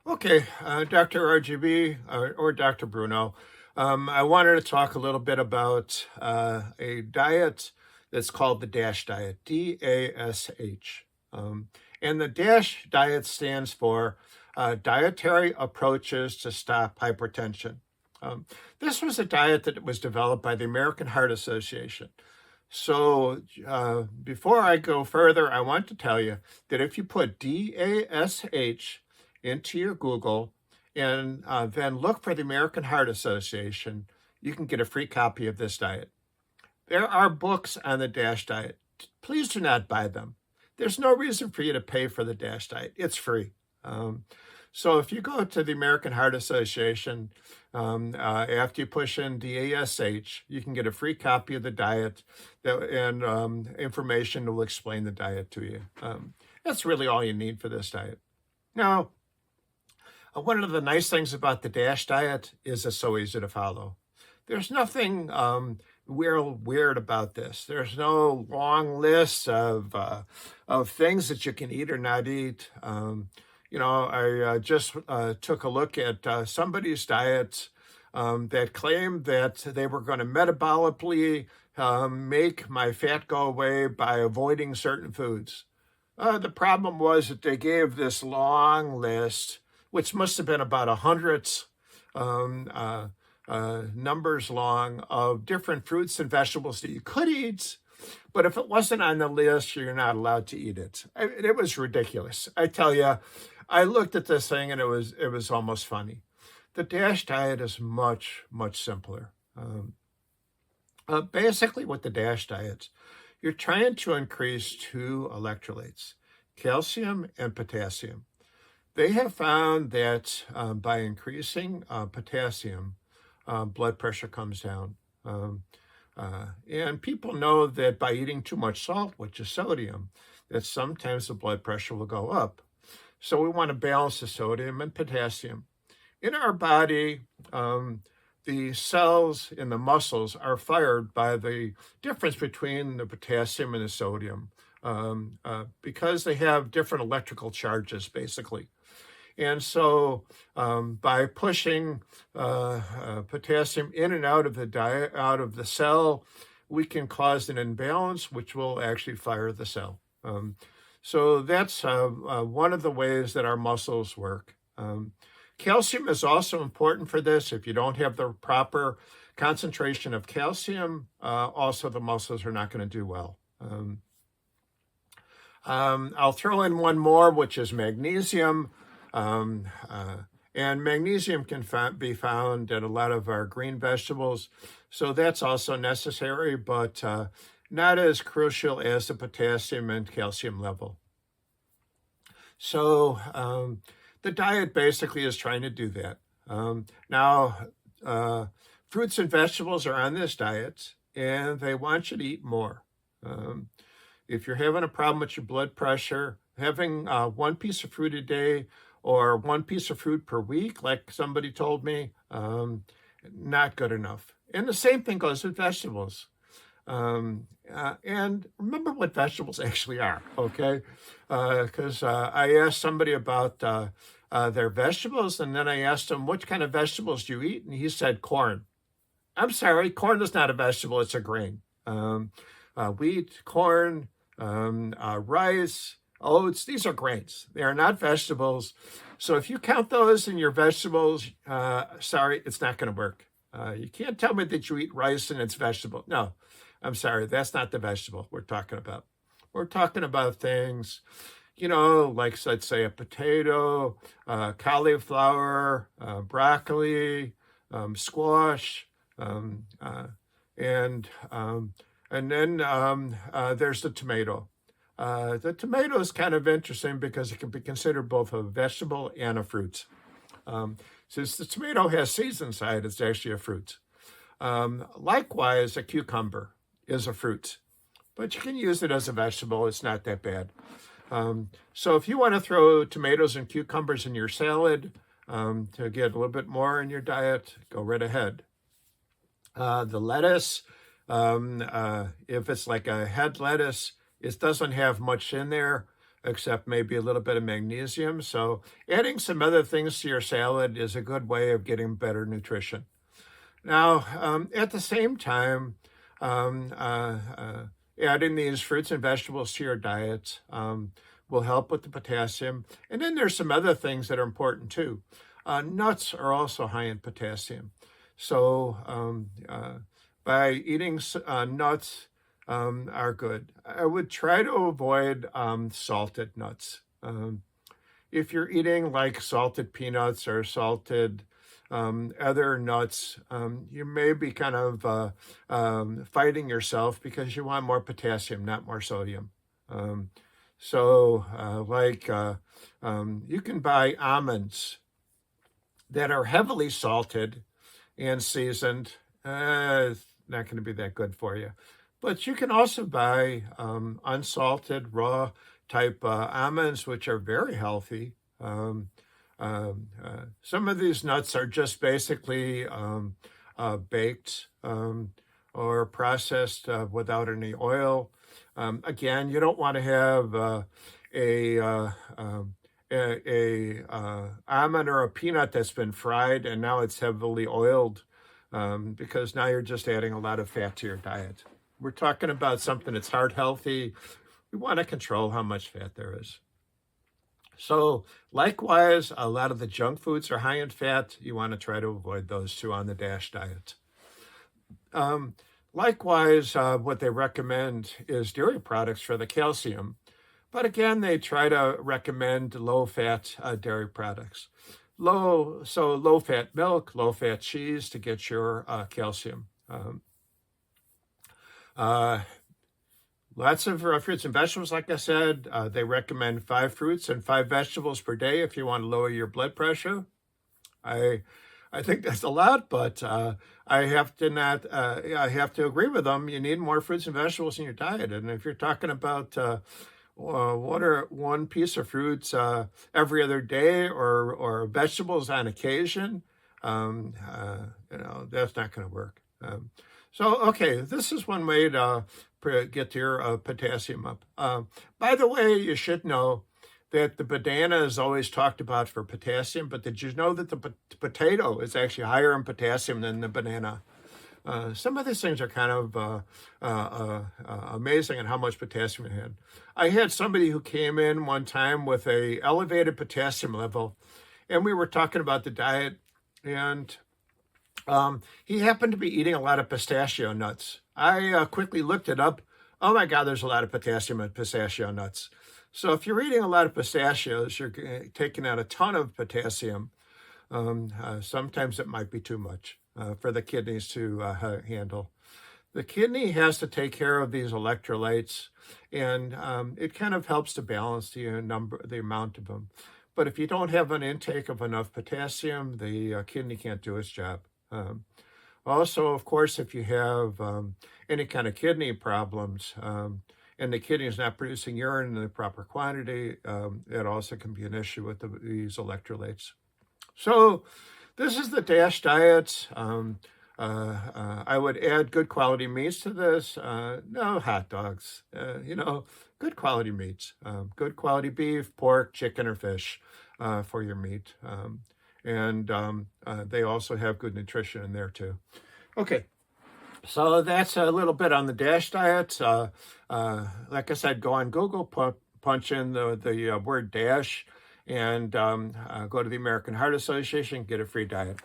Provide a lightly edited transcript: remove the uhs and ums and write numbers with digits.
Okay, Dr. RGB or Dr. Bruno, I wanted to talk a little bit about a diet that's called the DASH diet, DASH. Um, and the DASH diet stands for Dietary Approaches to Stop Hypertension. Um, this was a diet that was developed by the American Heart Association. So before I go further, I want to tell you that if you put DASH into your Google and then look for the American Heart Association, you can get a free copy of this diet. There are books on the DASH diet. Please do not buy them. There's no reason for you to pay for the DASH diet. It's free. So if you go to the American Heart Association, after you push in DASH, you can get a free copy of the diet and information that will explain the diet to you. That's really all you need for this diet. Now, one of the nice things about the DASH diet is it's so easy to follow. There's nothing weird about this. There's no long list of things that you can eat or not eat. I just took a look at somebody's diet that claimed that they were going to metabolically make my fat go away by avoiding certain foods. The problem was that they gave this long list, which must have been about 100 numbers long, of different fruits and vegetables that you could eat. But if it wasn't on the list, you're not allowed to eat it. It was ridiculous. I tell you, I looked at this thing and it was almost funny. The DASH diet is much, much simpler. Basically, with the DASH diet, you're trying to increase two electrolytes, calcium and potassium. They have found that by increasing potassium, blood pressure comes down. And people know that by eating too much salt, which is sodium, that sometimes the blood pressure will go up. So we want to balance the sodium and potassium. In our body, the cells in the muscles are fired by the difference between the potassium and the sodium because they have different electrical charges, basically. And so by pushing potassium in and out of the diet, out of the cell, we can cause an imbalance, which will actually fire the cell. So that's one of the ways that our muscles work. Calcium is also important for this. If you don't have the proper concentration of calcium, also the muscles are not going to do well. I'll throw in one more, which is magnesium. And magnesium can be found in a lot of our green vegetables. So that's also necessary, but not as crucial as the potassium and calcium level. So the diet basically is trying to do that. Now, fruits and vegetables are on this diet, and they want you to eat more. If you're having a problem with your blood pressure, having one piece of fruit a day or one piece of fruit per week, like somebody told me, not good enough. And the same thing goes with vegetables. And remember what vegetables actually are, okay? Because I asked somebody about their vegetables, and then I asked him, what kind of vegetables do you eat? And he said corn. I'm sorry, corn is not a vegetable, it's a grain. Wheat, corn, rice, oats, these are grains. They are not vegetables. So if you count those in your vegetables, sorry, it's not going to work. You can't tell me that you eat rice and it's vegetable. No, I'm sorry, that's not the vegetable we're talking about. We're talking about things, like, let's say, a potato, cauliflower, broccoli, squash, and then there's the tomato. The tomato is kind of interesting because it can be considered both a vegetable and a fruit. Since the tomato has seeds inside, it's actually a fruit. Likewise, a cucumber is a fruit, but you can use it as a vegetable. It's not that bad. So if you want to throw tomatoes and cucumbers in your salad to get a little bit more in your diet, go right ahead. The lettuce, if it's like a head lettuce, it doesn't have much in there. except maybe a little bit of magnesium. So adding some other things to your salad is a good way of getting better nutrition. Now, at the same time, um, uh, uh, adding these fruits and vegetables to your diet will help with the potassium. And then there's some other things that are important too. Nuts are also high in potassium. So by eating nuts are good. I would try to avoid salted nuts. If you're eating like salted peanuts or salted other nuts, you may be kind of fighting yourself because you want more potassium, not more sodium. Um, you can buy almonds that are heavily salted and seasoned. It's not going to be that good for you. But you can also buy unsalted, raw type almonds, which are very healthy. Some of these nuts are just basically baked or processed without any oil. Again, you don't want to have a almond or a peanut that's been fried and now it's heavily oiled because now you're just adding a lot of fat to your diet. We're talking about something that's heart healthy. We want to control how much fat there is. So likewise, a lot of the junk foods are high in fat. You want to try to avoid those too on the DASH diet. Likewise, what they recommend is dairy products for the calcium. But again, they try to recommend low-fat dairy products. Low-fat milk, low-fat cheese to get your calcium. Lots of fruits and vegetables, like I said. They recommend 5 fruits and 5 vegetables per day if you want to lower your blood pressure. I think that's a lot, but I have to agree with them. You need more fruits and vegetables in your diet. And if you're talking about one piece of fruits every other day or vegetables on occasion, that's not going to work. Okay, this is one way to get your potassium up. By the way, you should know that the banana is always talked about for potassium, but did you know that the potato is actually higher in potassium than the banana? Some of these things are kind of amazing in how much potassium it had. I had somebody who came in one time with a elevated potassium level, and we were talking about the diet, and he happened to be eating a lot of pistachio nuts. I quickly looked it up. Oh my God, there's a lot of potassium in pistachio nuts. So if you're eating a lot of pistachios, you're taking out a ton of potassium. Sometimes it might be too much for the kidneys to handle. The kidney has to take care of these electrolytes, and it kind of helps to balance the amount of them. But if you don't have an intake of enough potassium, the kidney can't do its job. Also, of course, if you have any kind of kidney problems and the kidney is not producing urine in the proper quantity, it also can be an issue with these electrolytes. So this is the DASH diet. I would add good quality meats to this. No hot dogs, good quality meats, good quality beef, pork, chicken, or fish for your meat. And they also have good nutrition in there too. Okay, so that's a little bit on the DASH diet. Like I said, go on Google, punch in the word DASH, and go to the American Heart Association, get a free diet.